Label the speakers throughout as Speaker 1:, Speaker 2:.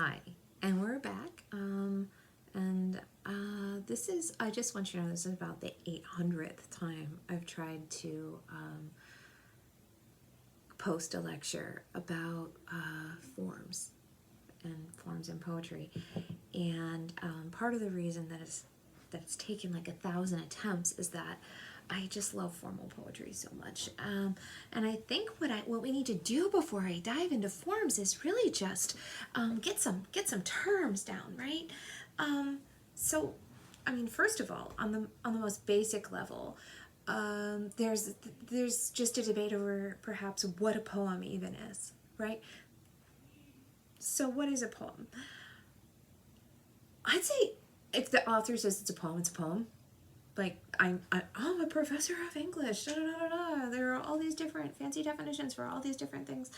Speaker 1: Hi, and we're back. This is, I just want you to know, this is about the 800th time I've tried to post a lecture about forms and poetry. And part of the reason that it's taken like 1,000 attempts is that I just love formal poetry so much. And I think what we need to do before I dive into forms is really just get some terms down, right? So, I mean, first of all, on the most basic level, there's just a debate over perhaps what a poem even is, right? So, what is a poem? I'd say if the author says it's a poem, it's a poem. Like I'm a professor of English. Da, da, da, da, da. There are all these different fancy definitions for all these different things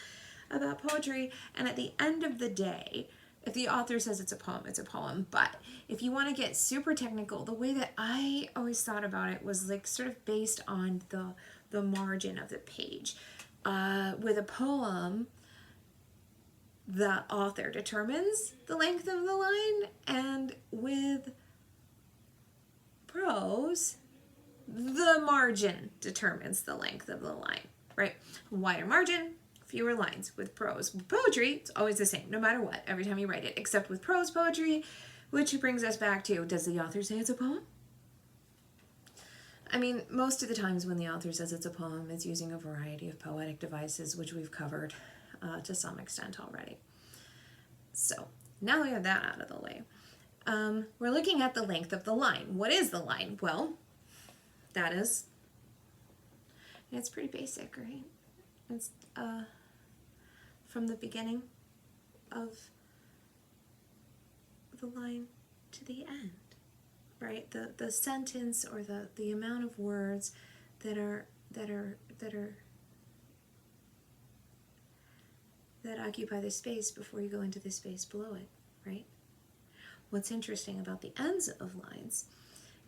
Speaker 1: about poetry, and at the end of the day, if the author says it's a poem, it's a poem. But if you want to get super technical, the way that I always thought about it was like sort of based on the margin of the page. With a poem, the author determines the length of the line, and with prose, the margin determines the length of the line, right? Wider margin, fewer lines. With prose. With poetry, it's always the same, no matter what, every time you write it, except with prose poetry, which brings us back to, does the author say it's a poem? I mean, most of the times when the author says it's a poem, it's using a variety of poetic devices, which we've covered to some extent already. So, now we have that out of the way. We're looking at the length of the line. What is the line? Well, that is, it's pretty basic, right? It's from the beginning of the line to the end, right? The sentence or the amount of words that occupy the space before you go into the space below it, right? What's interesting about the ends of lines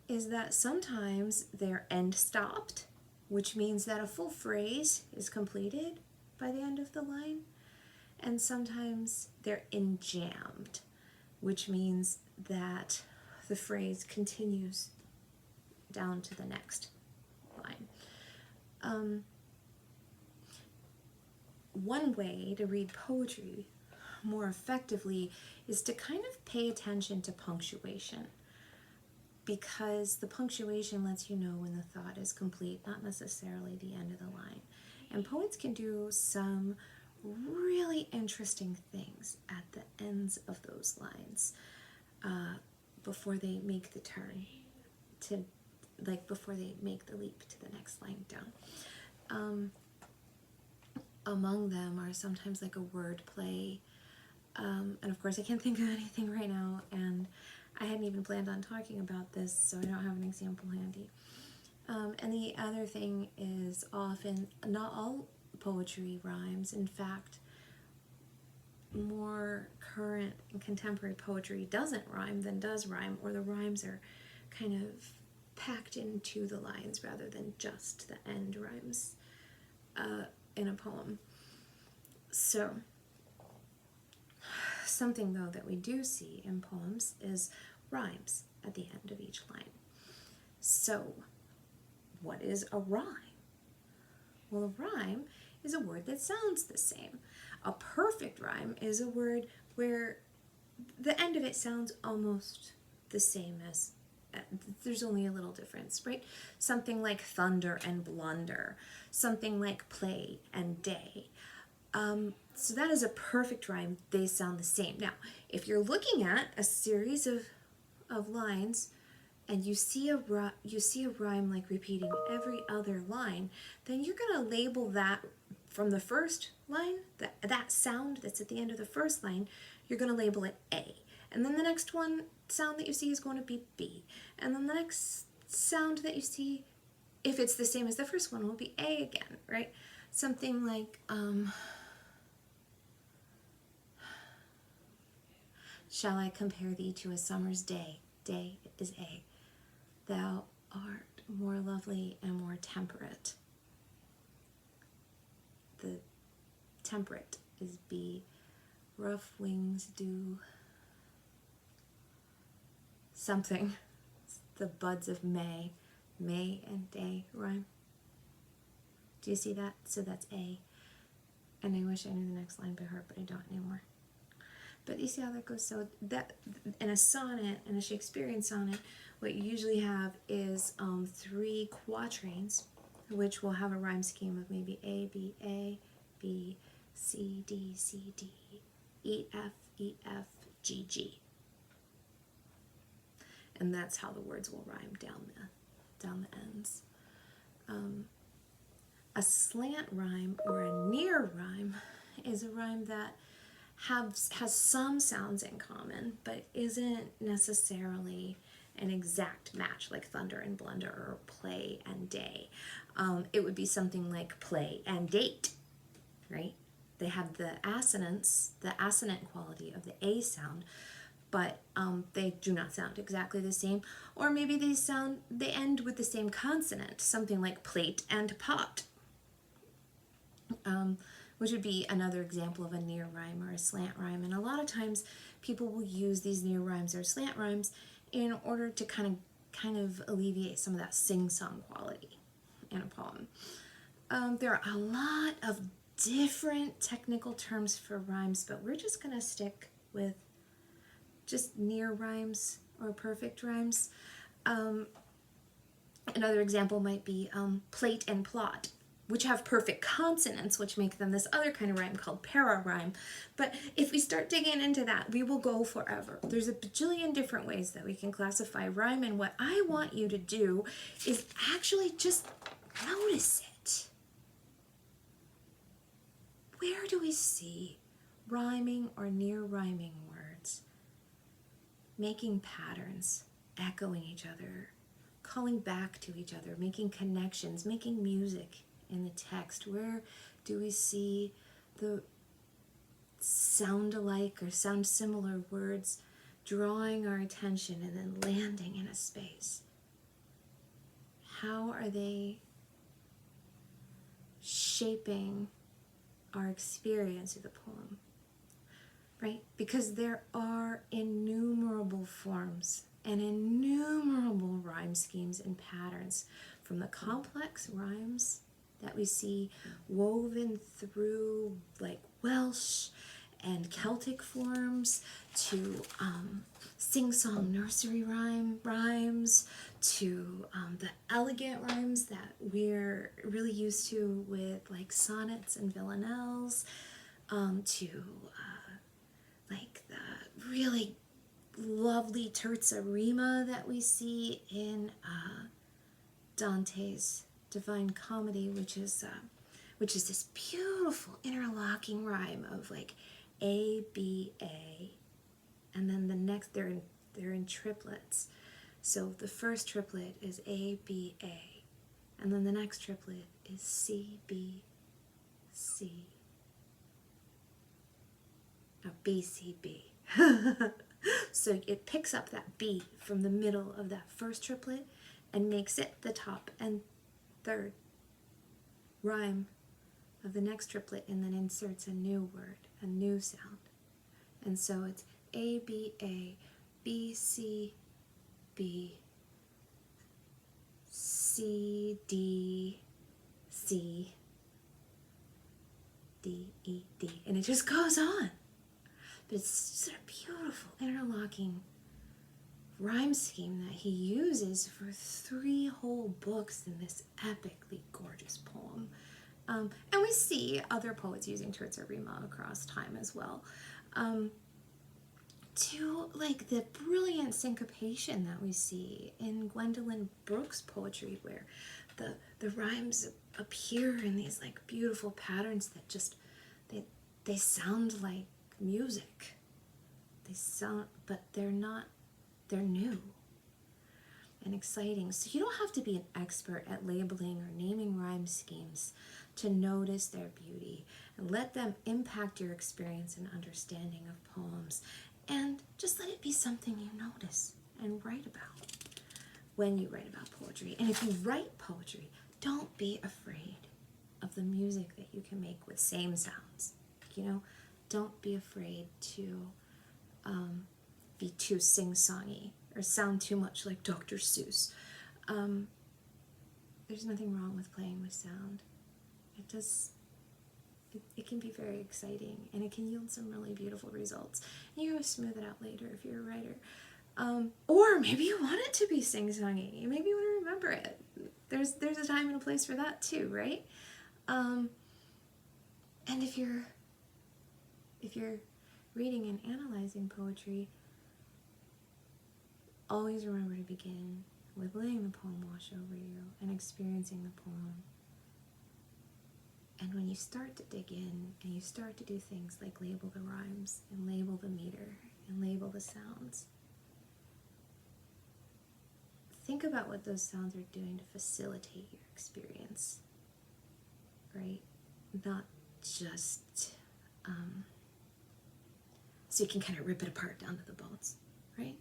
Speaker 1: is that sometimes they're end stopped, which means that a full phrase is completed by the end of the line, and sometimes they're enjambed, which means that the phrase continues down to the next line. One way to read poetry more effectively is to kind of pay attention to punctuation, because the punctuation lets you know when the thought is complete, not necessarily the end of the line. And poets can do some really interesting things at the ends of those lines before they make the turn to, like, before they make the leap to the next line down. Among them are sometimes like a word play, and of course I can't think of anything right now, and I hadn't even planned on talking about this, so I don't have an example handy. And the other thing is, often, not all poetry rhymes. In fact, more current and contemporary poetry doesn't rhyme than does rhyme, or the rhymes are kind of packed into the lines rather than just the end rhymes in a poem. So, something though that we do see in poems is rhymes at the end of each line. So, what is a rhyme? Well, a rhyme is a word that sounds the same. A perfect rhyme is a word where the end of it sounds almost the same as, there's only a little difference, right? Something like thunder and blunder, something like play and day. So that is a perfect rhyme. They sound the same. Now, if you're looking at a series of lines and you see a rhyme like repeating every other line, then you're going to label that from the first line, that sound that's at the end of the first line, you're going to label it A. And then the next one sound that you see is going to be B. And then the next sound that you see, if it's the same as the first one, will be A again, right? Something like, shall I compare thee to a summer's day? Day is A. Thou art more lovely and more temperate. The temperate is B. rough wings do something. It's the buds of May. May and day rhyme. Do you see that? So that's A. And I wish I knew the next line by heart, but I don't anymore. But you see how that goes? So that in a sonnet, in a Shakespearean sonnet, what you usually have is 3 quatrains, which will have a rhyme scheme of maybe A, B, C, D, E, F, G, G. And that's how the words will rhyme down the ends. A slant rhyme or a near rhyme is a rhyme that has some sounds in common, but isn't necessarily an exact match, like thunder and blunder or play and day. It would be something like play and date, right? They have the assonance, the assonant quality of the A sound, but they do not sound exactly the same. Or maybe they end with the same consonant, something like plate and pot, which would be another example of a near rhyme or a slant rhyme. And a lot of times people will use these near rhymes or slant rhymes in order to kind of alleviate some of that sing-song quality in a poem. There are a lot of different technical terms for rhymes, but we're just going to stick with just near rhymes or perfect rhymes. Another example might be plate and plot, which have perfect consonants, which make them this other kind of rhyme called para rhyme. But if we start digging into that, we will go forever. There's a bajillion different ways that we can classify rhyme, and what I want you to do is actually just notice it. Where do we see rhyming or near rhyming words making patterns, echoing each other, calling back to each other, making connections, making music in the text? Where do we see the sound alike or sound similar words drawing our attention and then landing in a space? How are they shaping our experience of the poem? Right? Because there are innumerable forms and innumerable rhyme schemes and patterns, from the complex rhymes that we see woven through like Welsh and Celtic forms to sing-song nursery rhymes to the elegant rhymes that we're really used to with like sonnets and villanelles, to like the really lovely terza rima that we see in Dante's Divine Comedy, which is this beautiful interlocking rhyme of like A, B, A, and then the next they're in triplets. So the first triplet is A, B, A, and then the next triplet is C, B, C. B, C, B. So it picks up that B from the middle of that first triplet and makes it the top and third rhyme of the next triplet, and then inserts a new word, a new sound. And so it's A, B, C, B, C, D, C, D, E, D. And it just goes on. But it's just a beautiful interlocking rhyme scheme that he uses for 3 whole books in this epically gorgeous poem. And we see other poets using terza rima across time as well. To like the brilliant syncopation that we see in Gwendolyn Brooks' poetry, where the rhymes appear in these like beautiful patterns that just they sound like music. They sound, but they're not, they're new and exciting. So you don't have to be an expert at labeling or naming rhyme schemes to notice their beauty and let them impact your experience and understanding of poems. And just let it be something you notice and write about when you write about poetry. And if you write poetry, don't be afraid of the music that you can make with same sounds. You know, don't be afraid to be too sing-songy or sound too much like Dr. Seuss. There's nothing wrong with playing with sound. It can be very exciting, and it can yield some really beautiful results. You can smooth it out later if you're a writer. Or maybe you want it to be sing-songy. Maybe you want to remember it. There's a time and a place for that too, right? And if you're reading and analyzing poetry, always remember to begin with letting the poem wash over you and experiencing the poem. And when you start to dig in and you start to do things like label the rhymes and label the meter and label the sounds, think about what those sounds are doing to facilitate your experience, right? Not just so you can kind of rip it apart down to the bones, right?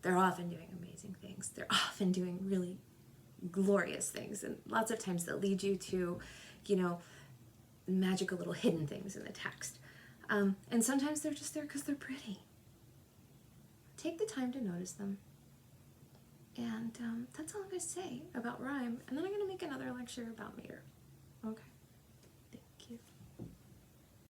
Speaker 1: They're often doing amazing things. They're often doing really glorious things, and lots of times that lead you to, magical little hidden things in the text. And sometimes they're just there because they're pretty. Take the time to notice them. And that's all I'm going to say about rhyme, and then I'm going to make another lecture about meter. Okay?